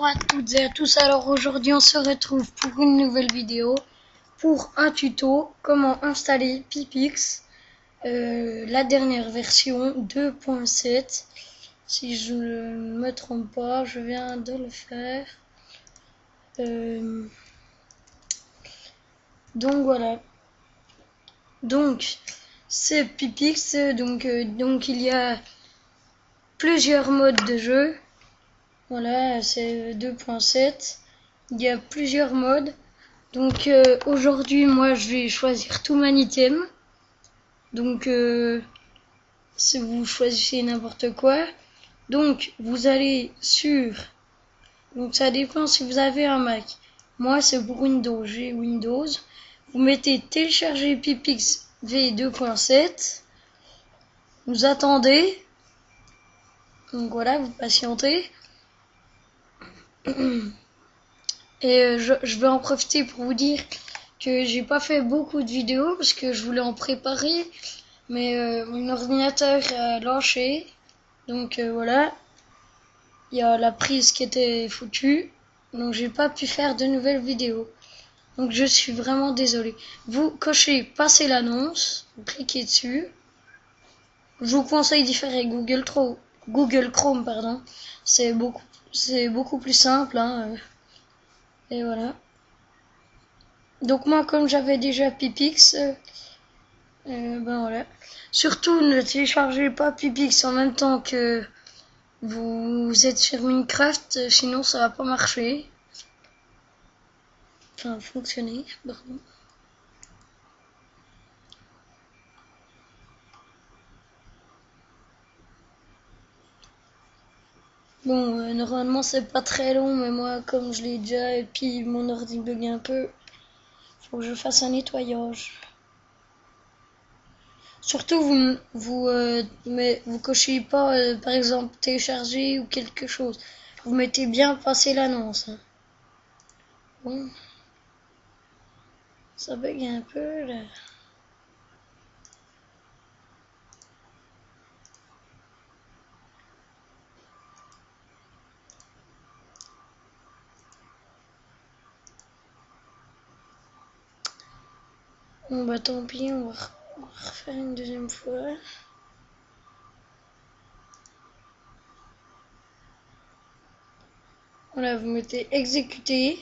Bonjour à toutes et à tous, alors aujourd'hui on se retrouve pour une nouvelle vidéo, pour un tuto comment installer Pipix, la dernière version 2.7, si je ne me trompe pas, je viens de le faire. Donc voilà, donc c'est Pipix, donc il y a plusieurs modes de jeu. Voilà, c'est 2.7. Il y a plusieurs modes. Donc aujourd'hui, moi, je vais choisir tout Item. Donc, si vous choisissez n'importe quoi. Donc, vous allez sur... Donc, ça dépend si vous avez un Mac. Moi, c'est pour Windows. J'ai Windows. Vous mettez télécharger Pipix V2.7. Vous attendez. Donc, voilà, vous patientez. Et je vais en profiter pour vous dire que j'ai pas fait beaucoup de vidéos parce que je voulais en préparer, mais mon ordinateur a lâché. Donc voilà, il y a la prise qui était foutue, donc j'ai pas pu faire de nouvelles vidéos. Donc je suis vraiment désolé. Vous cochez passer l'annonce, vous cliquez dessus. Je vous conseille d'y faire avec Google Chrome, pardon. C'est beaucoup plus simple, hein. Et voilà. Donc moi, comme j'avais déjà Pipix, ben voilà. Surtout, ne téléchargez pas Pipix en même temps que vous êtes sur Minecraft, sinon ça va pas marcher. Enfin, fonctionner, pardon. Bon, normalement c'est pas très long, mais moi, comme je l'ai déjà, et puis mon ordi bug un peu, faut que je fasse un nettoyage. Surtout, vous cochez pas, par exemple, télécharger ou quelque chose. Vous mettez bien passer l'annonce. Hein. Bon, ça bug un peu là. Bon bah tant pis, on va refaire une deuxième fois. Voilà, vous mettez exécuter.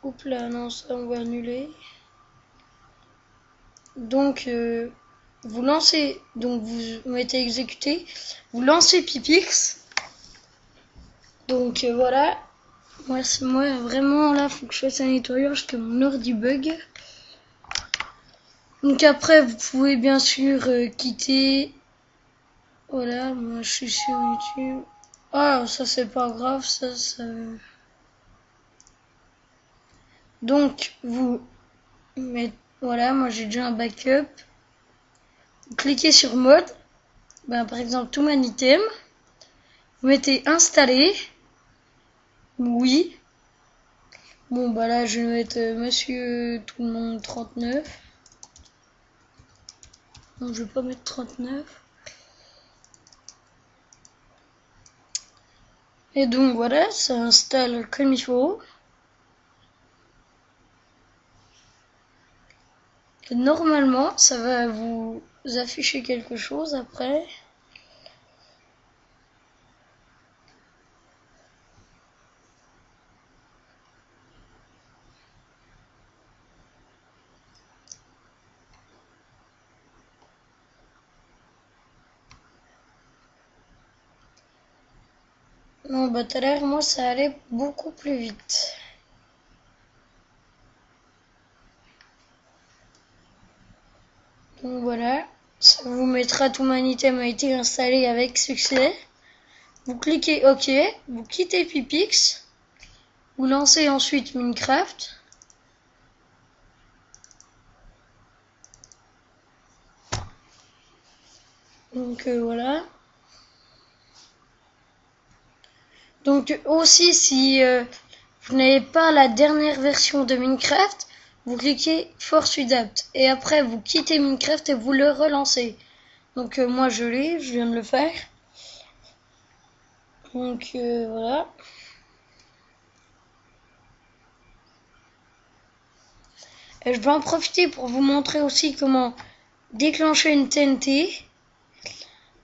Oups là, non, ça on va annuler. Donc vous lancez, donc vous mettez exécuter, vous lancez Pipix. Donc voilà. Moi vraiment là, faut que je fasse un nettoyage que mon ordi bug. Donc après, vous pouvez bien sûr quitter. Voilà, moi je suis sur YouTube. Ah, ça c'est pas grave, ça. Donc vous mettez, voilà, moi j'ai déjà un backup. Vous cliquez sur mode, ben, par exemple tout Item. Vous mettez installer. Oui. Bon bah là je vais mettre Monsieur tout le monde 39. Non, je vais pas mettre 39. Et donc voilà, ça installe comme il faut. Et normalement, ça va vous afficher quelque chose après. Non, bah tout à l'heure, moi, ça allait beaucoup plus vite. Donc voilà, ça vous mettra tout mon item a été installé avec succès. Vous cliquez OK, vous quittez Pipix, vous lancez ensuite Minecraft. Donc voilà. Donc aussi, si vous n'avez pas la dernière version de Minecraft, vous cliquez Force Adapt et après vous quittez Minecraft et vous le relancez. Donc moi je viens de le faire. Donc voilà. Et je vais en profiter pour vous montrer aussi comment déclencher une TNT.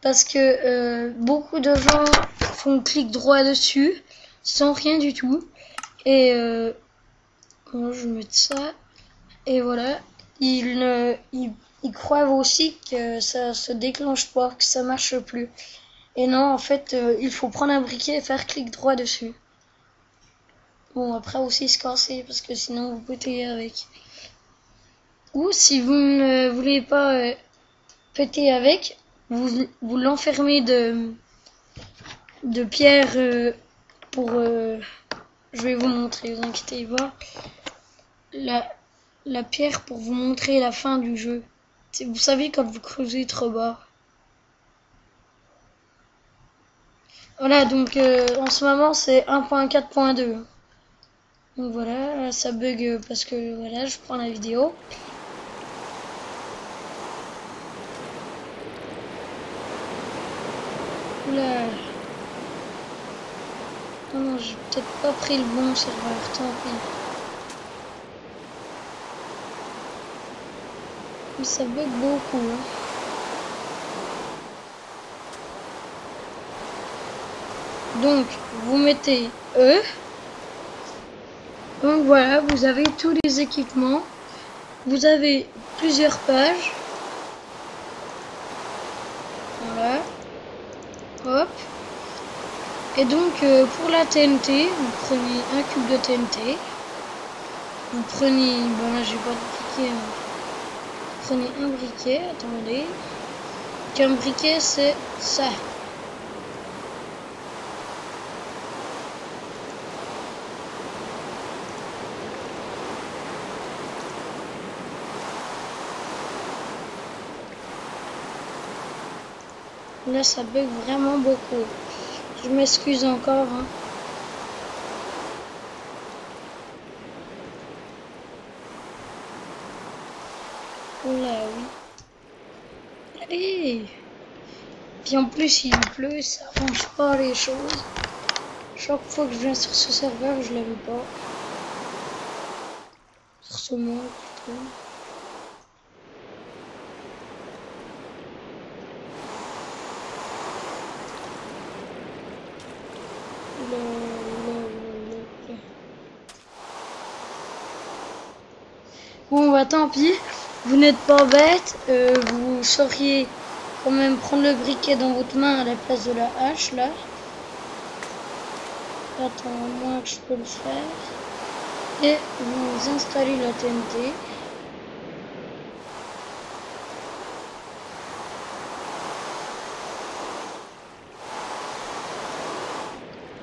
Parce que beaucoup de gens font clic droit dessus sans rien du tout. Et bon, je vais mettre ça. Et voilà. Ils croient aussi que ça se déclenche pas, que ça marche plus. Et non, en fait, il faut prendre un briquet et faire clic droit dessus. Bon, après aussi se casser parce que sinon vous pétez avec. Ou si vous ne voulez pas péter avec, vous l'enfermez de pierre pour... je vais vous montrer, vous inquiétez pas. La pierre pour vous montrer la fin du jeu. Vous savez quand vous creusez trop bas. Voilà, donc en ce moment c'est 1.4.2. Donc voilà, ça bug parce que voilà, je prends la vidéo. Oula. Non, j'ai peut-être pas pris le bon serveur, tant pis. Mais ça bug beaucoup. Hein. Donc, vous mettez E. Donc voilà, vous avez tous les équipements. Vous avez plusieurs pages. Voilà. Hop. Et donc, pour la TNT, vous prenez un cube de TNT. Vous prenez... Bon là, j'ai pas de briquet. Hein. Vous prenez un briquet. Attendez. Qu'un briquet, c'est ça. Là, ça bug vraiment beaucoup. Je m'excuse encore. Hein. Oula, oui. Allez. Puis en plus, il pleut, ça arrange pas les choses. Chaque fois que je viens sur ce serveur, je l'avais pas. Sur ce monde, plutôt. Bon bah tant pis, vous n'êtes pas bête, vous sauriez quand même prendre le briquet dans votre main à la place de la hache là. Attends, moi que je peux le faire. Et vous installez la TNT.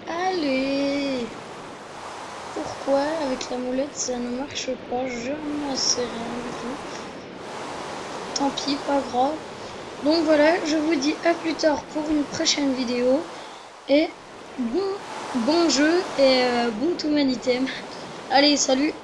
Allez! Pourquoi avec la molette ça ne marche pas? Je n'en sais rien du tout. Tant pis, pas grave. Donc voilà, je vous dis à plus tard pour une prochaine vidéo. Et bon jeu et bon tout man item. Allez, salut!